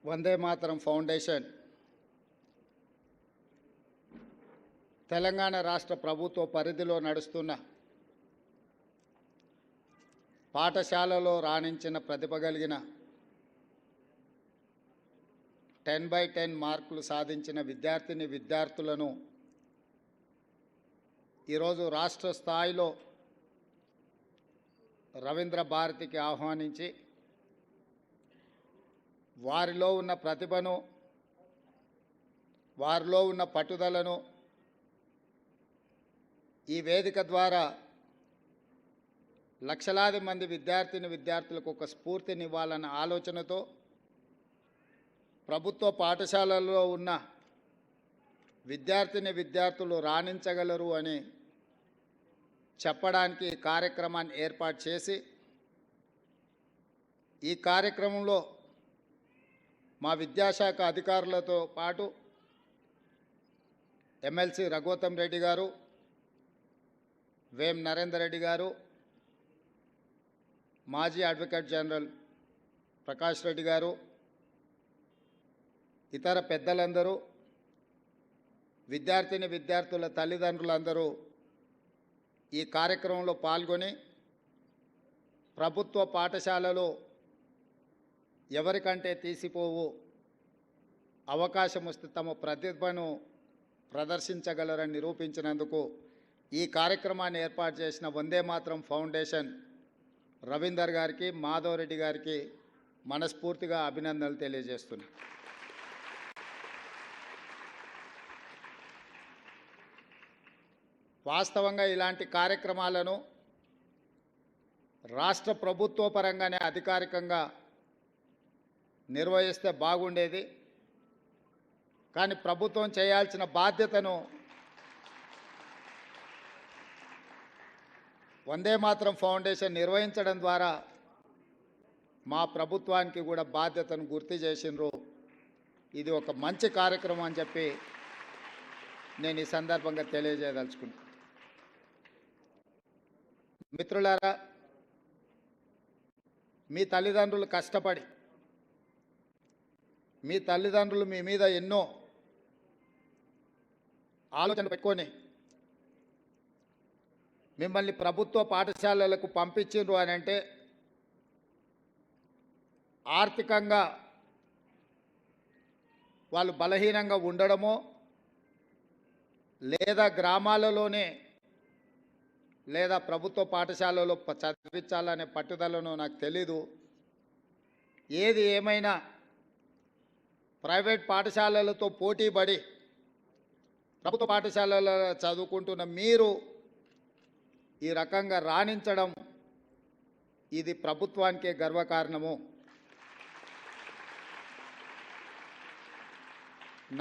Vande Mataram foundation Telangana రాష్ట్ర ప్రభుత్వ పరిధిలో నడుస్తున్న పాఠశాలలో రాణించిన ప్రతిభ కలిగిన 10/10 మార్కులు సాధించిన విద్యార్థులను ఈరోజు రాష్ట్ర స్థాయిలో రవీంద్ర భారతికి ఆహ్వానించి వారిలో ఉన్న ప్రతిభను, వారిలో ఉన్న పట్టుదలను ఈ వేదిక ద్వారా లక్షలాది మంది విద్యార్థులకు ఒక స్ఫూర్తినివ్వాలన్న ఆలోచనతో ప్రభుత్వ పాఠశాలల్లో ఉన్న విద్యార్థులు రాణించగలరు అని చెప్పడానికి కార్యక్రమాన్ని ఏర్పాటు చేసి ఈ కార్యక్రమంలో మా విద్యాశాఖ అధికారులతో పాటు ఎమ్మెల్సీ రఘోత్తం రెడ్డి గారు, వేం నరేందర్ రెడ్డి గారు, మాజీ అడ్వకేట్ జనరల్ ప్రకాష్ రెడ్డి గారు, ఇతర పెద్దలందరూ, విద్యార్థుల తల్లిదండ్రులందరూ ఈ కార్యక్రమంలో పాల్గొని ప్రభుత్వ పాఠశాలలో ఎవరికంటే తీసిపోవు అవకాశం వస్తే తమ ప్రతిభను ప్రదర్శించగలరని నిరూపించినందుకు ఈ కార్యక్రమాన్ని ఏర్పాటు చేసిన వందే మాతరం ఫౌండేషన్ రవీందర్ గారికి, మాధవ్ రెడ్డి గారికి మనస్ఫూర్తిగా అభినందనలు తెలియజేస్తున్నాను. వాస్తవంగా ఇలాంటి కార్యక్రమాలను రాష్ట్ర ప్రభుత్వ పరంగానే అధికారికంగా నిర్వహిస్తే బాగుండేది. కానీ ప్రభుత్వం చేయాల్సిన బాధ్యతను వందే మాతరం ఫౌండేషన్ నిర్వహించడం ద్వారా మా ప్రభుత్వానికి కూడా బాధ్యతను గుర్తు చేసినారు. ఇది ఒక మంచి కార్యక్రమం అని చెప్పి నేను ఈ సందర్భంగా తెలియజేయదలుచుకున్నాను. మిత్రులారా, మీ తల్లిదండ్రులు కష్టపడి, మీ తల్లిదండ్రులు మీ మీద ఎన్నో ఆలోచన పెట్టుకొని మిమ్మల్ని ప్రభుత్వ పాఠశాలలకు పంపించిండ్రు అని అంటే ఆర్థికంగా వాళ్ళు బలహీనంగా ఉండడమో లేదా గ్రామాలలోనే లేదా ప్రభుత్వ పాఠశాలలో చదివించాలనే పట్టుదలను నాకు తెలీదు. ఏది ఏమైనా ప్రైవేట్ పాఠశాలలతో పోటీపడి ప్రభుత్వ పాఠశాలలో చదువుకుంటున్న మీరు ఈ రకంగా రాణించడం ఇది ప్రభుత్వానికే గర్వకారణము.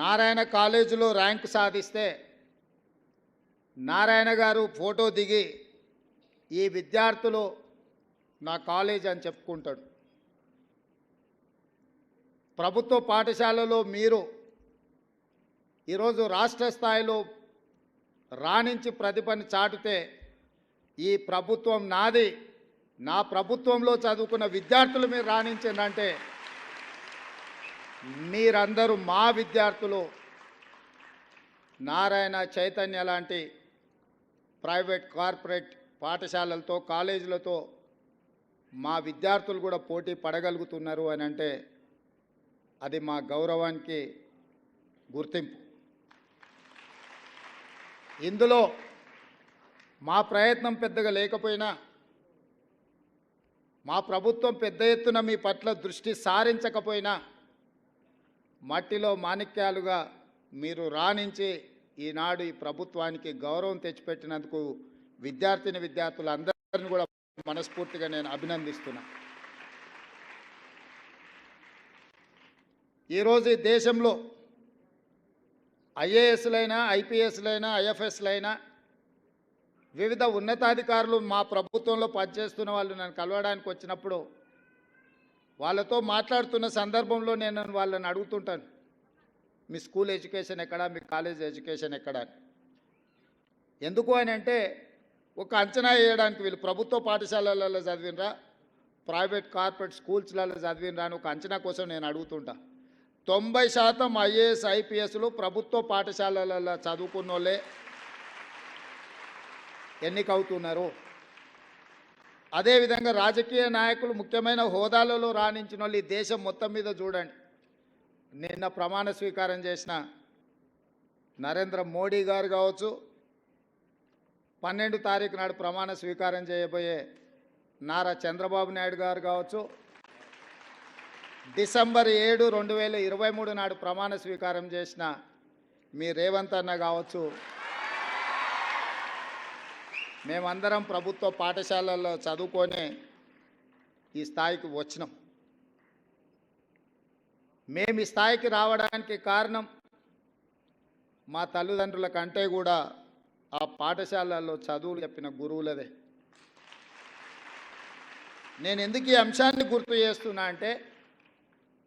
నారాయణ కాలేజీలో ర్యాంకు సాధిస్తే నారాయణ గారు ఫోటో దిగి ఈ విద్యార్థులు నా కాలేజ్ అని చెప్పుకుంటాడు. ప్రభుత్వ పాఠశాలలో మీరు ఈరోజు రాష్ట్ర స్థాయిలో రాణించి ప్రతిభను చాటితే ఈ ప్రభుత్వం నాది, నా ప్రభుత్వంలో చదువుకున్న విద్యార్థులు మీరు రాణించిందంటే మీరందరూ మా విద్యార్థులు. నారాయణ, చైతన్య లాంటి ప్రైవేట్ కార్పొరేట్ పాఠశాలలతో కాలేజీలతో మా విద్యార్థులు కూడా పోటీ పడగలుగుతున్నారు అని అంటే అది మా గౌరవానికి గుర్తింపు. ఇందులో మా ప్రయత్నం పెద్దగా లేకపోయినా, మా ప్రభుత్వం పెద్ద ఎత్తున మీ పట్ల దృష్టి సారించకపోయినా మట్టిలో మాణిక్యాలుగా మీరు రాణించి ఈనాడు ఈ ప్రభుత్వానికి గౌరవం తెచ్చిపెట్టినందుకు విద్యార్థులందరినీ కూడా మనస్ఫూర్తిగా నేను అభినందిస్తున్నా. ఈరోజు ఈ దేశంలో ఐఏఎస్లైనా, ఐపీఎస్లైనా, ఐఎఫ్ఎస్లైనా వివిధ ఉన్నతాధికారులు మా ప్రభుత్వంలో పనిచేస్తున్న వాళ్ళు నన్ను కలవడానికి వచ్చినప్పుడు వాళ్ళతో మాట్లాడుతున్న సందర్భంలో నేను వాళ్ళని అడుగుతుంటాను, మీ స్కూల్ ఎడ్యుకేషన్ ఎక్కడా, మీ కాలేజ్ ఎడ్యుకేషన్ ఎక్కడా. ఎందుకు అని అంటే ఒక అంచనా వేయడానికి వీళ్ళు ప్రభుత్వ పాఠశాలలలో చదివినరా, ప్రైవేట్ కార్పొరేట్ స్కూల్స్లలో చదివినరా అని ఒక అంచనా కోసం నేను అడుగుతుంటా. 90% ఐఏఎస్ ఐపీఎస్లు ప్రభుత్వ పాఠశాలలలో చదువుకున్న వాళ్ళే ఎన్నికవుతున్నారు. అదేవిధంగా రాజకీయ నాయకులు ముఖ్యమైన హోదాలలో రాణించిన వాళ్ళు ఈ దేశం మొత్తం మీద చూడండి. నిన్న ప్రమాణ స్వీకారం చేసిన నరేంద్ర మోడీ గారు కావచ్చు, 12 తారీఖు నాడు ప్రమాణ స్వీకారం చేయబోయే నారా చంద్రబాబు నాయుడు గారు కావచ్చు, డిసెంబర్ 7, 2023 నాడు ప్రమాణ స్వీకారం చేసిన మీ రేవంత్ అన్న కావచ్చు, మేమందరం ప్రభుత్వ పాఠశాలల్లో చదువుకొని ఈ స్థాయికి వచ్చినాం. మేము ఈ స్థాయికి రావడానికి కారణం మా తల్లిదండ్రుల కంటే కూడా ఆ పాఠశాలల్లో చదువులు చెప్పిన గురువులదే. నేను ఎందుకు ఈ అంశాన్ని గుర్తు చేస్తున్నా అంటే,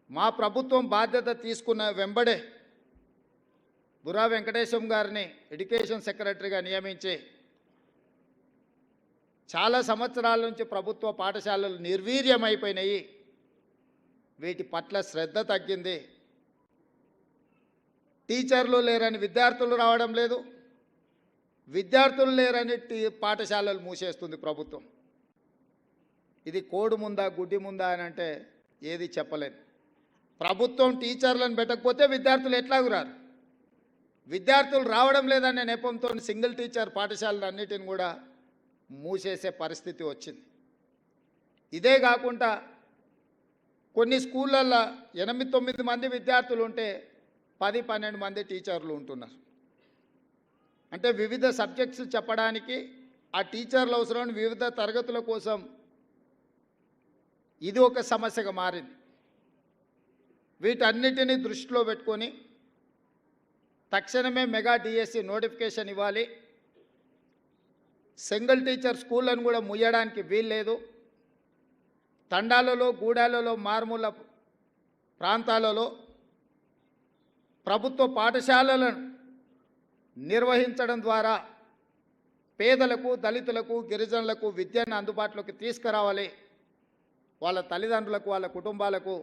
మా ప్రభుత్వం బాధ్యత తీసుకున్న వెంబడే బుర్రా వెంకటేశం గారిని ఎడ్యుకేషన్ సెక్రటరీగా నియమించి చాలా సంవత్సరాల నుంచి ప్రభుత్వ పాఠశాలలు నిర్వీర్యమైపోయినాయి. వీటి పట్ల శ్రద్ధ తగ్గింది. టీచర్లు లేరని విద్యార్థులు రావడం లేదు, విద్యార్థులు లేరని పాఠశాలలు మూసేస్తుంది ప్రభుత్వం. ఇది కోడి ముందా గుడ్డి ముందా అని అంటే ఏది చెప్పలేదు. ప్రభుత్వం టీచర్లను పెట్టకపోతే విద్యార్థులు ఎట్లాగూ రారు. విద్యార్థులు రావడం లేదనే నెపంతో సింగిల్ టీచర్ పాఠశాలలు అన్నిటిని కూడా మూసేసే పరిస్థితి వచ్చింది. ఇదే కాకుండా కొన్ని స్కూళ్ళల్లో 8-9 మంది విద్యార్థులు ఉంటే 10-12 మంది టీచర్లు ఉంటున్నారు. అంటే వివిధ సబ్జెక్ట్స్ చెప్పడానికి ఆ టీచర్లు అవసరం, వివిధ తరగతుల కోసం ఇది ఒక సమస్యగా మారింది. వీటన్నిటిని దృష్టిలో పెట్టుకొని తక్షణమే మెగా డిఎస్సి నోటిఫికేషన్ ఇవ్వాలి. సింగిల్ టీచర్ స్కూళ్ళను కూడా ముయ్యడానికి వీల్లేదు. తండాలలో, గూడాలలో, మారుమూల ప్రాంతాలలో ప్రభుత్వ పాఠశాలలను నిర్వహించడం ద్వారా పేదలకు, దళితులకు, గిరిజనులకు విద్యను అందుబాటులోకి తీసుకురావాలి. వాళ్ళ తల్లిదండ్రులకు, వాళ్ళ కుటుంబాలకు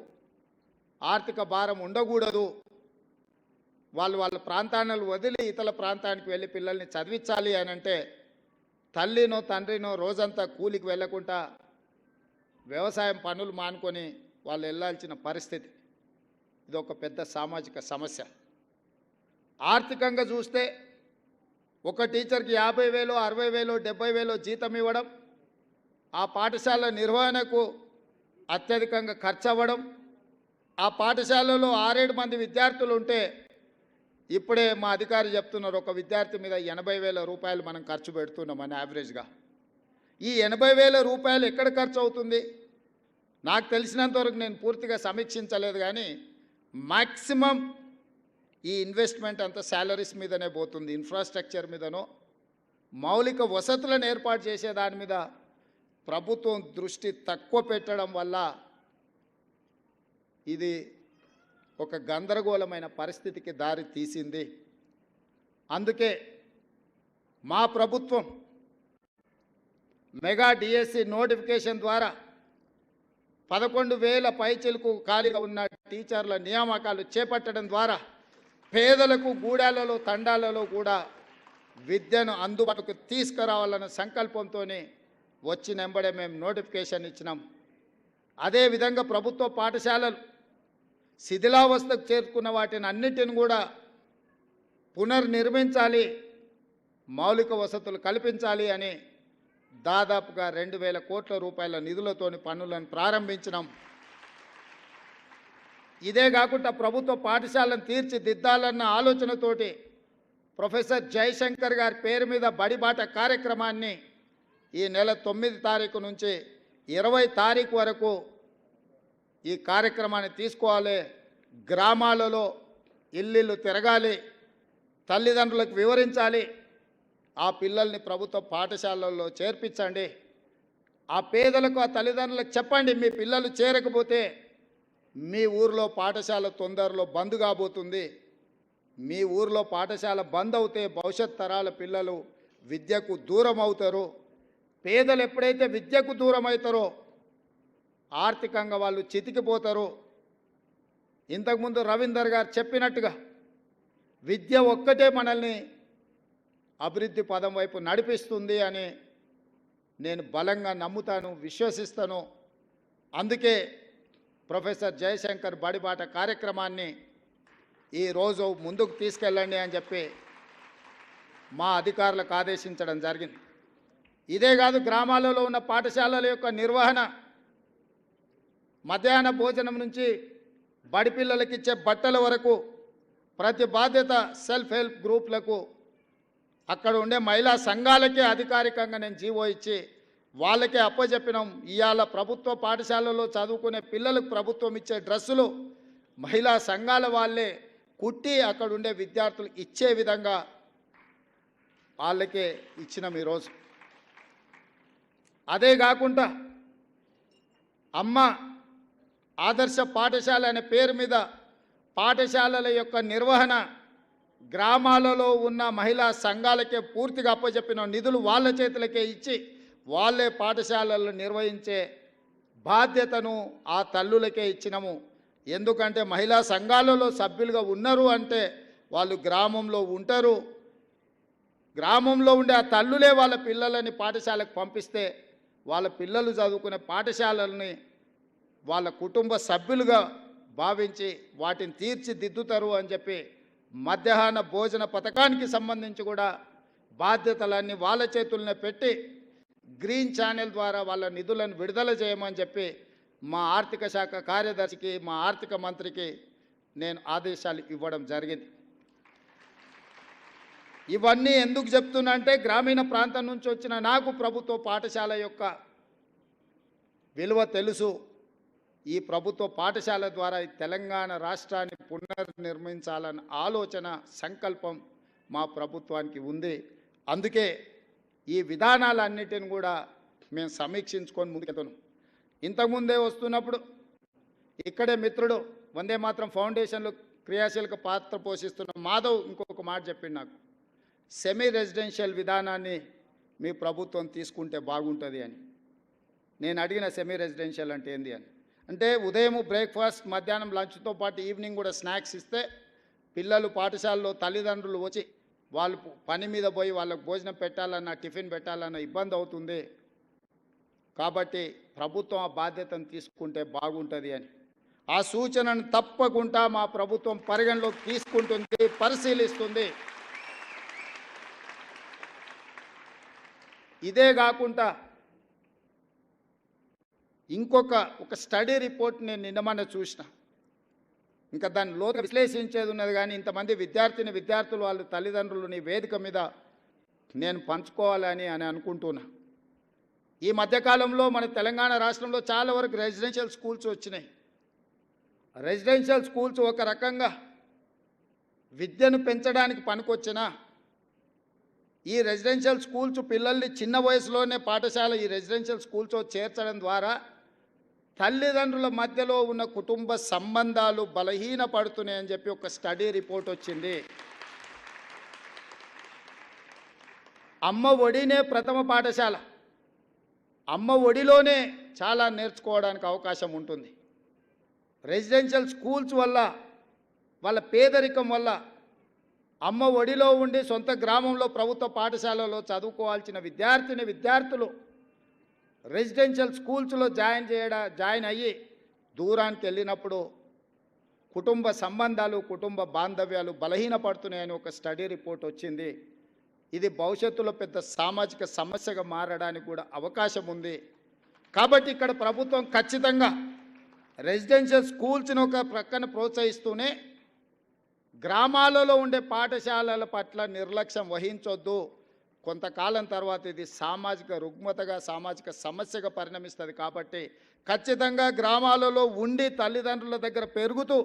ఆర్థిక భారం ఉండకూడదు. వాళ్ళ ప్రాంతాలను వదిలి ఇతర ప్రాంతానికి వెళ్ళి పిల్లల్ని చదివించాలి అని అంటే తల్లినో తండ్రినో రోజంతా కూలికి వెళ్ళకుండా వ్యవసాయం పనులు మానుకొని వాళ్ళు వెళ్ళాల్సిన పరిస్థితి. ఇది ఒక పెద్ద సామాజిక సమస్య. ఆర్థికంగా చూస్తే ఒక టీచర్కి 50,000, 60,000, 70,000 జీతం ఇవ్వడం, ఆ పాఠశాల నిర్వహణకు అత్యధికంగా ఖర్చు అవ్వడం, ఆ పాఠశాలలో 6-7 మంది విద్యార్థులు ఉంటే ఇప్పుడే మా అధికారి చెప్తున్నారు, ఒక విద్యార్థి మీద 80,000 రూపాయలు మనం ఖర్చు పెడుతున్నామని యావరేజ్గా. ఈ 80,000 రూపాయలు ఎక్కడ ఖర్చు అవుతుంది? నాకు తెలిసినంతవరకు నేను పూర్తిగా సమీక్షించలేదు, కానీ మ్యాక్సిమం ఈ ఇన్వెస్ట్మెంట్ అంతా శాలరీస్ మీదనే పోతుంది. ఇన్ఫ్రాస్ట్రక్చర్ మీదనో మౌలిక వసతులను ఏర్పాటు చేసే దాని మీద ప్రభుత్వం దృష్టి తక్కువ పెట్టడం వల్ల ఇది ఒక గందరగోళమైన పరిస్థితికి దారి తీసింది. అందుకే మా ప్రభుత్వం మెగా డిఎస్సి నోటిఫికేషన్ ద్వారా 11,000 పైచిలకు ఖాళీగా ఉన్న టీచర్ల నియామకాలు చేపట్టడం ద్వారా పేదలకు, గూడాలలో, తండాలలో కూడా విద్యను అందుబాటుకు తీసుకురావాలన్న సంకల్పంతో వచ్చినెంబడే మేము నోటిఫికేషన్ ఇచ్చినాం. అదేవిధంగా ప్రభుత్వ పాఠశాలలు శిథిలావస్థకు చేరుకున్న వాటిని అన్నిటిని కూడా పునర్నిర్మించాలి, మౌలిక వసతులు కల్పించాలి అని దాదాపుగా 2,000 కోట్ల రూపాయల నిధులతోని పనులను ప్రారంభించినాం. ఇదే కాకుండా ప్రభుత్వ పాఠశాలను తీర్చిదిద్దాలన్న ఆలోచనతోటి ప్రొఫెసర్ జయశంకర్ గారి పేరు మీద బడిబాట కార్యక్రమాన్ని ఈ నెల 9 తారీఖు నుంచి 20 తారీఖు వరకు ఈ కార్యక్రమాన్ని తీసుకోవాలి. గ్రామాలలో ఇల్లు తిరగాలి, తల్లిదండ్రులకు వివరించాలి, ఆ పిల్లల్ని ప్రభుత్వ పాఠశాలల్లో చేర్పించండి. ఆ పేదలకు, ఆ తల్లిదండ్రులకు చెప్పండి, మీ పిల్లలు చేరకపోతే మీ ఊర్లో పాఠశాల తొందరలో బంద్ కాబోతుంది. మీ ఊర్లో పాఠశాల బంద్ అవుతే భవిష్యత్ తరాల పిల్లలు విద్యకు దూరం అవుతారు. పేదలు ఎప్పుడైతే విద్యకు దూరం అవుతారో ఆర్థికంగా వాళ్ళు చితికిపోతారు. ఇంతకుముందు రవీందర్ గారు చెప్పినట్టుగా విద్య ఒక్కటే మనల్ని అభివృద్ధి పదం వైపు నడిపిస్తుంది అని నేను బలంగా నమ్ముతాను, విశ్వసిస్తాను. అందుకే ప్రొఫెసర్ జయశంకర్ బడిబాట కార్యక్రమాన్ని ఈరోజు ముందుకు తీసుకెళ్ళండి అని చెప్పి మా అధికారులకు ఆదేశించడం జరిగింది. ఇదే కాదు, గ్రామాలలో ఉన్న పాఠశాలల యొక్క నిర్వహణ, మధ్యాహ్న భోజనం నుంచి బడి పిల్లలకి ఇచ్చే బట్టల వరకు ప్రతి బాధ్యత సెల్ఫ్ హెల్ప్ గ్రూప్లకు, అక్కడ ఉండే మహిళా సంఘాలకే అధికారికంగా నేను జీవో ఇచ్చి వాళ్ళకే అప్పచెప్పినాం. ఇవాళ ప్రభుత్వ పాఠశాలలో చదువుకునే పిల్లలకు ప్రభుత్వం ఇచ్చే డ్రెస్సులు మహిళా సంఘాల వాళ్ళే కుట్టి అక్కడ ఉండే విద్యార్థులు ఇచ్చే విధంగా వాళ్ళకే ఇచ్చినాం ఈరోజు. అదే కాకుండా అమ్మ ఆదర్శ పాఠశాల అనే పేరు మీద పాఠశాలల యొక్క నిర్వహణ గ్రామాలలో ఉన్న మహిళా సంఘాలకే పూర్తిగా అప్పచెప్పిన నిధులు వాళ్ళ చేతులకే ఇచ్చి వాళ్ళే పాఠశాలలను నిర్వహించే బాధ్యతను ఆ తల్లులకే ఇచ్చినాము. ఎందుకంటే మహిళా సంఘాలలో సభ్యులుగా ఉన్నారు అంటే వాళ్ళు గ్రామంలో ఉంటారు. గ్రామంలో ఉండే ఆ తల్లులే వాళ్ళ పిల్లలని పాఠశాలకు పంపిస్తే వాళ్ళ పిల్లలు చదువుకునే పాఠశాలల్ని వాళ్ళ కుటుంబ సభ్యులుగా భావించి వాటిని తీర్చిదిద్దుతారు అని చెప్పి మధ్యాహ్న భోజన పథకానికి సంబంధించి కూడా బాధ్యతలన్నీ వాళ్ళ చేతుల్నే పెట్టి గ్రీన్ ఛానల్ ద్వారా వాళ్ళ నిధులను విడుదల చేయమని చెప్పి మా ఆర్థిక శాఖ కార్యదర్శికి, మా ఆర్థిక మంత్రికి నేను ఆదేశాలు ఇవ్వడం జరిగింది. ఇవన్నీ ఎందుకు చెప్తున్నా అంటే గ్రామీణ ప్రాంతం నుంచి వచ్చిన నాకు ప్రభుత్వ పాఠశాల యొక్క విలువ తెలుసు. ఈ ప్రభుత్వ పాఠశాల ద్వారా ఈ తెలంగాణ రాష్ట్రాన్ని పునర్నిర్మించాలన్న ఆలోచన, సంకల్పం మా ప్రభుత్వానికి ఉంది. అందుకే ఈ విధానాలన్నిటిని కూడా మేము సమీక్షించుకొని ముందుకెళ్తున్నాం. ఇంతకుముందే వస్తున్నప్పుడు ఇక్కడే మిత్రుడు వందే మాత్రం ఫౌండేషన్లో క్రియాశీలక పాత్ర పోషిస్తున్న మాధవ్ ఇంకొక మాట చెప్పిండు నాకు, సెమీ రెసిడెన్షియల్ విధానాన్ని మీ ప్రభుత్వం తీసుకుంటే బాగుంటుంది అని. నేను అడిగిన సెమీ రెసిడెన్షియల్ అంటే ఏంది అని. అంటే ఉదయం బ్రేక్ఫాస్ట్, మధ్యాహ్నం లంచ్తో పాటు ఈవినింగ్ కూడా స్నాక్స్ ఇస్తే పిల్లలు పాఠశాలలో తల్లిదండ్రులు వచ్చి వాళ్ళు పని మీద పోయి వాళ్ళకు భోజనం పెట్టాలన్నా టిఫిన్ పెట్టాలన్నా ఇబ్బంది అవుతుంది. కాబట్టి ప్రభుత్వం ఆ బాధ్యతను తీసుకుంటే బాగుంటుంది అని. ఆ సూచనను తప్పకుండా మా ప్రభుత్వం పరిగణలోకి తీసుకుంటుంది, పరిశీలిస్తుంది. ఇదే కాకుండా ఒక స్టడీ రిపోర్ట్ నేను నిన్నమన్న చూసిన, ఇంకా దాని లోతుగా విశ్లేషించేది ఉన్నది. కానీ ఇంతమంది విద్యార్థులు వాళ్ళ తల్లిదండ్రులు నీ వేదిక మీద నేను పంచుకోవాలని అనుకుంటున్నా. ఈ మధ్యకాలంలో మన తెలంగాణ రాష్ట్రంలో చాలా వరకు రెసిడెన్షియల్ స్కూల్స్ వచ్చినాయి. రెసిడెన్షియల్ స్కూల్స్ ఒక రకంగా విద్యను పెంచడానికి పనికొచ్చినా ఈ రెసిడెన్షియల్ స్కూల్స్ పిల్లల్ని చిన్న వయసులోనే పాఠశాల ఈ రెసిడెన్షియల్ స్కూల్స్ చేర్చడం ద్వారా తల్లిదండ్రుల మధ్యలో ఉన్న కుటుంబ సంబంధాలు బలహీనపడుతున్నాయని చెప్పి ఒక స్టడీ రిపోర్ట్ వచ్చింది. అమ్మ ఒడినే ప్రథమ పాఠశాల. అమ్మ ఒడిలోనే చాలా నేర్చుకోవడానికి అవకాశం ఉంటుంది. రెసిడెన్షియల్ స్కూల్స్ వల్ల, వాళ్ళ పేదరికం వల్ల అమ్మ ఒడిలో ఉండి సొంత గ్రామంలో ప్రభుత్వ పాఠశాలలో చదువుకోవాల్సిన విద్యార్థులు రెసిడెన్షియల్ స్కూల్స్లో జాయిన్ అయ్యి దూరానికి వెళ్ళినప్పుడు కుటుంబ సంబంధాలు, కుటుంబ బాంధవ్యాలు బలహీనపడుతున్నాయని ఒక స్టడీ రిపోర్ట్ వచ్చింది. ఇది భవిష్యత్తులో పెద్ద సామాజిక సమస్యగా మారడానికి కూడా అవకాశం ఉంది. కాబట్టి ఇక్కడ ప్రభుత్వం ఖచ్చితంగా రెసిడెన్షియల్ స్కూల్స్ని ఒక ప్రక్కన ప్రోత్సహిస్తూనే గ్రామాలలో ఉండే పాఠశాలల పట్ల నిర్లక్ష్యం వహించొద్దు. కొంతకాలం తర్వాత ఇది సామాజిక రుగ్మతగా, సామాజిక సమస్యగా పరిణమిస్తుంది. కాబట్టి ఖచ్చితంగా గ్రామాలలో ఉండి తల్లిదండ్రుల దగ్గర పెరుగుతూ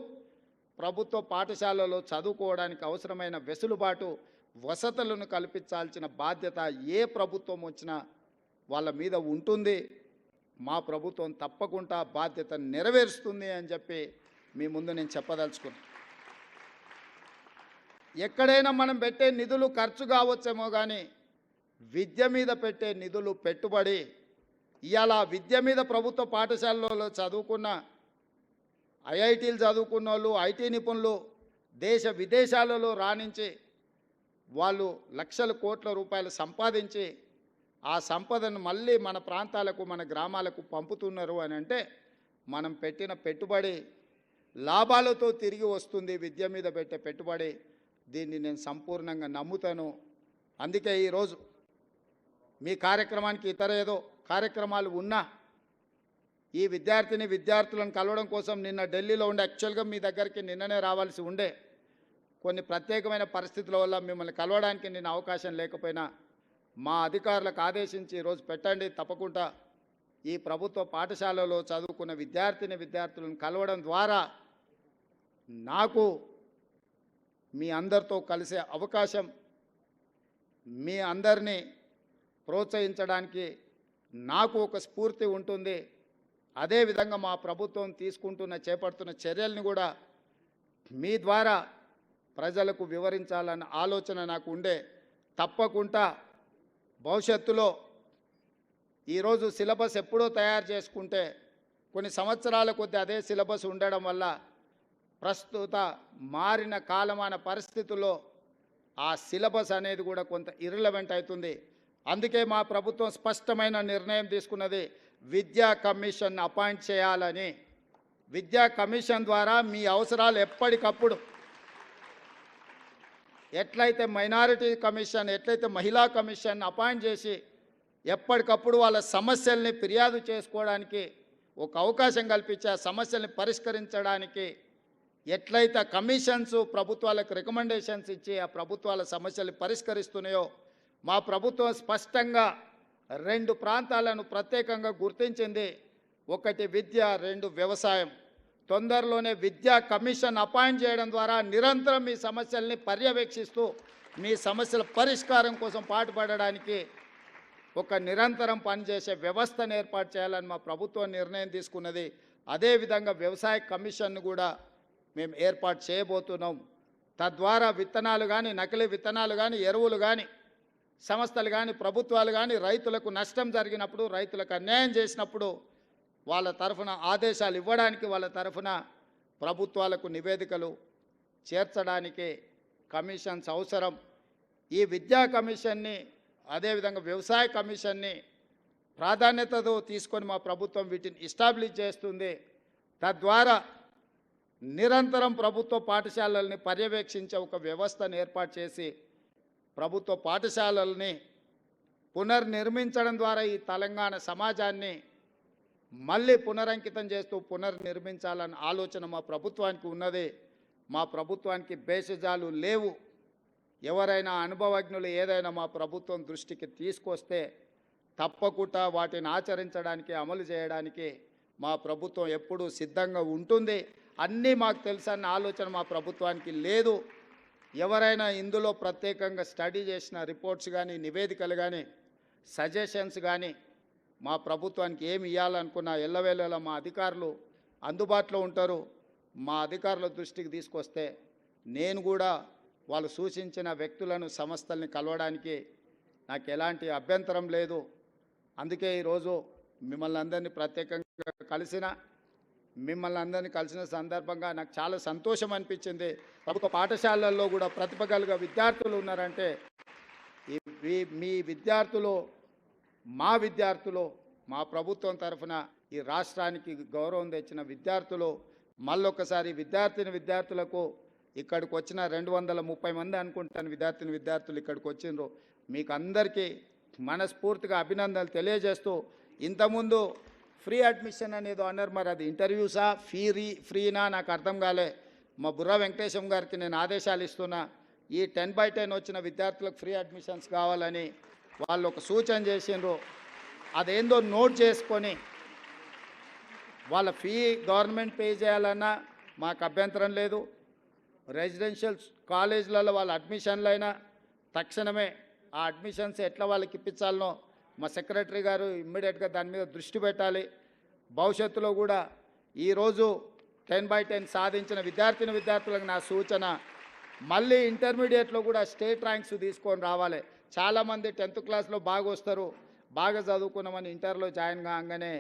ప్రభుత్వ పాఠశాలలో చదువుకోవడానికి అవసరమైన వెసులుబాటు, వసతులను కల్పించాల్సిన బాధ్యత ఏ ప్రభుత్వం వచ్చినా వాళ్ళ మీద ఉంటుంది. మా ప్రభుత్వం తప్పకుండా బాధ్యత నెరవేరుస్తుంది అని చెప్పి మీ ముందు నేను చెప్పదలుచుకున్నాను. ఎక్కడైనా మనం పెట్టే నిధులు ఖర్చు కావచ్చేమో కానీ విద్య మీద పెట్టే నిధులు పెట్టుబడి. ఇవాళ విద్య మీద ప్రభుత్వ పాఠశాలలో చదువుకున్న ఐఐటీలు చదువుకున్న వాళ్ళు, ఐటీ నిపుణులు దేశ విదేశాలలో రాణించి వాళ్ళు లక్షల కోట్ల రూపాయలు సంపాదించి ఆ సంపదను మళ్ళీ మన ప్రాంతాలకు, మన గ్రామాలకు పంపుతున్నారు అని అంటే మనం పెట్టిన పెట్టుబడి లాభాలతో తిరిగి వస్తుంది. విద్య మీద పెట్టే పెట్టుబడి, దీన్ని నేను సంపూర్ణంగా నమ్ముతాను. అందుకే ఈరోజు మీ కార్యక్రమానికి ఇతర ఏదో కార్యక్రమాలు ఉన్నా ఈ విద్యార్థులను కలవడం కోసం నిన్న ఢిల్లీలో ఉండే, యాక్చువల్గా మీ దగ్గరికి నిన్ననే రావాల్సి ఉండే, కొన్ని ప్రత్యేకమైన పరిస్థితుల వల్ల మిమ్మల్ని కలవడానికి నేను అవకాశం లేకపోయినా మా అధికారులకు ఆదేశించి ఈరోజు పెట్టండి, తప్పకుండా ఈ ప్రభుత్వ పాఠశాలలో చదువుకున్న విద్యార్థులను కలవడం ద్వారా నాకు మీ అందరితో కలిసే అవకాశం, మీ అందరినీ ప్రోత్సహించడానికి నాకు ఒక స్ఫూర్తి ఉంటుంది. అదేవిధంగా మా ప్రభుత్వం చేపడుతున్న చర్యల్ని కూడా మీ ద్వారా ప్రజలకు వివరించాలన్న ఆలోచన నాకు ఉండే. తప్పకుండా భవిష్యత్తులో ఈరోజు సిలబస్ ఎప్పుడో తయారు చేసుకుంటే కొన్ని సంవత్సరాల కొద్దీ అదే సిలబస్ ఉండడం వల్ల ప్రస్తుత మారిన కాలమాన పరిస్థితుల్లో ఆ సిలబస్ అనేది కూడా కొంత ఇర్రిలవెంట్ అవుతుంది. అందుకే మా ప్రభుత్వం స్పష్టమైన నిర్ణయం తీసుకున్నది, విద్యా కమిషన్ అపాయింట్ చేయాలని. విద్యా కమిషన్ ద్వారా మీ అవసరాలు ఎప్పటికప్పుడు, ఎట్లయితే మైనారిటీ కమిషన్, ఎట్లయితే మహిళా కమిషన్ అపాయింట్ చేసి ఎప్పటికప్పుడు వాళ్ళ సమస్యల్ని ఫిర్యాదు చేసుకోవడానికి ఒక అవకాశం కల్పించి ఆ సమస్యల్ని పరిష్కరించడానికి ఎట్లయితే కమిషన్స్ ప్రభుత్వాలకు రికమెండేషన్స్ ఇచ్చి ఆ ప్రభుత్వాల సమస్యలు పరిష్కరిస్తున్నాయో, మా ప్రభుత్వం స్పష్టంగా 2 ప్రాంతాలను ప్రత్యేకంగా గుర్తించింది. ఒకటి విద్య, 2 వ్యవసాయం. తొందరలోనే విద్యా కమిషన్ అపాయింట్ చేయడం ద్వారా నిరంతరం మీ సమస్యల్ని పర్యవేక్షిస్తూ మీ సమస్యల పరిష్కారం కోసం పాటుపడడానికి ఒక నిరంతరం పనిచేసే వ్యవస్థను ఏర్పాటు చేయాలని మా ప్రభుత్వం నిర్ణయం తీసుకున్నది. అదేవిధంగా వ్యవసాయ కమిషన్ను కూడా మేము ఏర్పాటు చేయబోతున్నాం. తద్వారా విత్తనాలు కానీ, నకిలీ విత్తనాలు కానీ, ఎరువులు కానీ, సంస్థలు కానీ, ప్రభుత్వాలు కానీ రైతులకు నష్టం జరిగినప్పుడు, రైతులకు అన్యాయం చేసినప్పుడు వాళ్ళ తరఫున ఆదేశాలు ఇవ్వడానికి, వాళ్ళ తరఫున ప్రభుత్వాలకు నివేదికలు చేర్చడానికి కమిషన్స్ అవసరం. ఈ విద్యా కమిషన్ని, అదేవిధంగా వ్యవసాయ కమిషన్ని ప్రాధాన్యతతో తీసుకొని మా ప్రభుత్వం వీటిని ఎస్టాబ్లిష్ చేస్తుంది. తద్వారా నిరంతరం ప్రభుత్వ పాఠశాలల్ని పర్యవేక్షించే ఒక వ్యవస్థను ఏర్పాటు చేసి ప్రభుత్వ పాఠశాలల్ని పునర్నిర్మించడం ద్వారా ఈ తెలంగాణ సమాజాన్ని మళ్ళీ పునరంకితం చేస్తూ పునర్నిర్మించాలన్న ఆలోచన మా ప్రభుత్వానికి ఉన్నది. మా ప్రభుత్వానికి భేషజాలు లేవు. ఎవరైనా అనుభవజ్ఞులు ఏదైనా మా ప్రభుత్వం దృష్టికి తీసుకొస్తే తప్పకుండా వాటిని ఆచరించడానికి, అమలు చేయడానికి మా ప్రభుత్వం ఎప్పుడూ సిద్ధంగా ఉంటుంది. అన్నీ మాకు తెలుసన్న ఆలోచన మా ప్రభుత్వానికి లేదు. ఎవరైనా ఇందులో ప్రత్యేకంగా స్టడీ చేసిన రిపోర్ట్స్ కానీ, నివేదికలు కానీ, సజెషన్స్ కానీ మా ప్రభుత్వానికి ఏమి ఇవ్వాలనుకున్నా ఎల్లవేళలా మా అధికారులు అందుబాటులో ఉంటారు. మా అధికారుల దృష్టికి తీసుకొస్తే నేను కూడా వాళ్ళు సూచించిన వ్యక్తులను, సంస్థల్ని కలవడానికి నాకు ఎలాంటి అభ్యంతరం లేదు. అందుకే ఈరోజు మిమ్మల్ని అందరినీ ప్రత్యేకంగా కలిసిన సందర్భంగా నాకు చాలా సంతోషం అనిపించింది. ప్రభుత్వ పాఠశాలల్లో కూడా ప్రతిభ కలిగిన విద్యార్థులు ఉన్నారంటే మీ విద్యార్థులు, మా ప్రభుత్వం తరఫున ఈ రాష్ట్రానికి గౌరవం తెచ్చిన విద్యార్థులు, మళ్ళొకసారి విద్యార్థులకు ఇక్కడికి వచ్చిన 230 మంది అనుకుంటాను విద్యార్థులు ఇక్కడికి వచ్చిండ్రు. మీకు అందరికీ మనస్ఫూర్తిగా అభినందనలు తెలియజేస్తూ, ఇంతకుముందు ఫ్రీ అడ్మిషన్ అనేది అన్నారు, మరి అది ఇంటర్వ్యూసా ఫ్రీనా నాకు అర్థం కాలే. మా బుర్రా వెంకటేశం గారికి నేను ఆదేశాలు ఇస్తున్నా, ఈ 10/10 వచ్చిన విద్యార్థులకు ఫ్రీ అడ్మిషన్స్ కావాలని వాళ్ళు ఒక సూచన చేసిండ్రు. అదేందో నోట్ చేసుకొని వాళ్ళ ఫీ గవర్నమెంట్ పే చేయాలన్నా మాకు అభ్యంతరం లేదు. రెసిడెన్షియల్ కాలేజీలలో వాళ్ళ అడ్మిషన్లైనా తక్షణమే ఆ అడ్మిషన్స్ ఎట్లా వాళ్ళకి ఇప్పించాలనో మా సెక్రటరీ గారు ఇమ్మీడియట్గా దాని మీద దృష్టి పెట్టాలి. భవిష్యత్తులో కూడా ఈరోజు 10/10 సాధించిన విద్యార్థులకు నా సూచన, మళ్ళీ ఇంటర్మీడియట్లో కూడా స్టేట్ ర్యాంక్స్ తీసుకొని రావాలి. చాలామంది 10th క్లాస్లో బాగా వస్తారు, బాగా చదువుకున్నామని ఇంటర్లో జాయిన్ కాగానే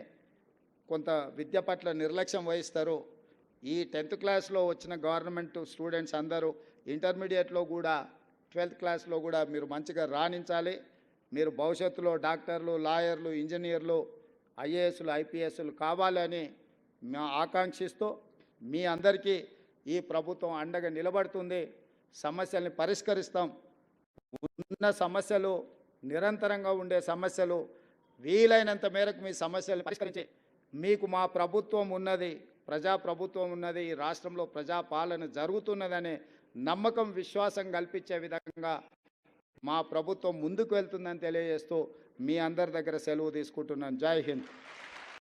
కొంత విద్య పట్ల నిర్లక్ష్యం వహిస్తారు. ఈ 10th క్లాస్లో వచ్చిన గవర్నమెంట్ స్టూడెంట్స్ అందరూ ఇంటర్మీడియట్లో కూడా 12th క్లాస్లో కూడా మీరు మంచిగా రాణించాలి. మీరు భవిష్యత్తులో డాక్టర్లు, లాయర్లు, ఇంజనీర్లు, ఐఏఎస్లు, ఐపీఎస్లు కావాలని మేము ఆకాంక్షిస్తూ మీ అందరికీ ఈ ప్రభుత్వం అండగా నిలబడుతుంది. సమస్యల్ని పరిష్కరిస్తాం. ఉన్న సమస్యలు, నిరంతరంగా ఉండే సమస్యలు, వీలైనంత మేరకు మీ సమస్యలు పరిష్కరించి మీకు మా ప్రభుత్వం ఉన్నది, ప్రజాప్రభుత్వం ఉన్నది, ఈ రాష్ట్రంలో ప్రజాపాలన జరుగుతున్నదనే నమ్మకం, విశ్వాసం కల్పించే విధంగా మా ప్రభుత్వం ముందుకు వెళ్తుందని తెలియజేస్తూ మీ అందరి దగ్గర సెలవు తీసుకుంటున్నాను. జై హింద్.